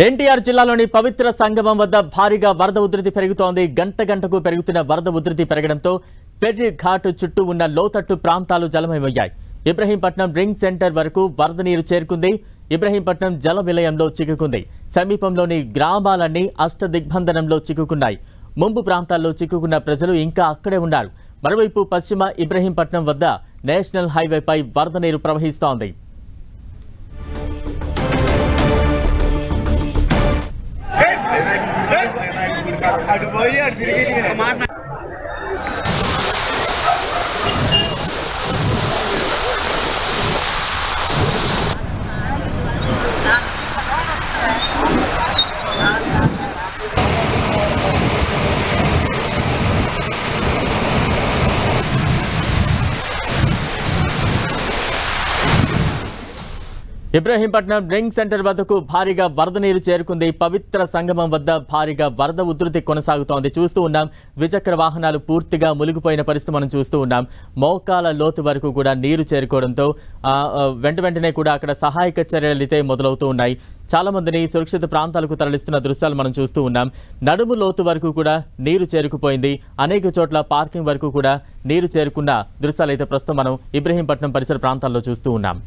ఎన్టీఆర్ జిల్లాలోని పవిత్ర సంగమం వద్ద భారీగా వరద ఉధృతి పెరుగుతోంది. గంటకు పెరుగుతున్న వరద ఉధృతి పెరగడంతో ఫెర్రీ ఘాట్ చుట్టూ ఉన్న లోతట్టు ప్రాంతాలు జలమయమయ్యాయి. ఇబ్రహీంపట్నం రింగ్ సెంటర్ వరకు వరద నీరు చేరుకుంది. ఇబ్రహీంపట్నం జల విలయంలో చిక్కుకుంది. సమీపంలోని గ్రామాలన్నీ అష్టదిగ్బంధనంలో చిక్కుకున్నాయి. ముంపు ప్రాంతాల్లో చిక్కుకున్న ప్రజలు ఇంకా అక్కడే ఉన్నారు. మరోవైపు పశ్చిమ ఇబ్రహీంపట్నం వద్ద నేషనల్ హైవేపై వరద నీరు ప్రవహిస్తోంది. ఇబ్రహీంపట్నం రింగ్ సెంటర్ వద్దకు భారీగా వరద నీరు చేరుకుంది. పవిత్ర సంగమం వద్ద భారీగా వరద ఉధృతి కొనసాగుతోంది. చూస్తూ ఉన్నాం, ద్విచక్ర వాహనాలు పూర్తిగా మునిగిపోయిన పరిస్థితి మనం చూస్తూ ఉన్నాం. మోకాల లోతు వరకు కూడా నీరు చేరుకోవడంతో వెంటనే కూడా అక్కడ సహాయక చర్యలు అయితే మొదలవుతూ ఉన్నాయి. చాలా మందిని సురక్షిత ప్రాంతాలకు తరలిస్తున్న దృశ్యాలు మనం చూస్తూ ఉన్నాం. నడుము లోతు వరకు కూడా నీరు చేరుకుపోయింది. అనేక చోట్ల పార్కింగ్ వరకు కూడా నీరు చేరుకున్న దృశ్యాలు అయితే ప్రస్తుతం మనం ఇబ్రహీంపట్నం పరిసర ప్రాంతాల్లో చూస్తూ ఉన్నాం.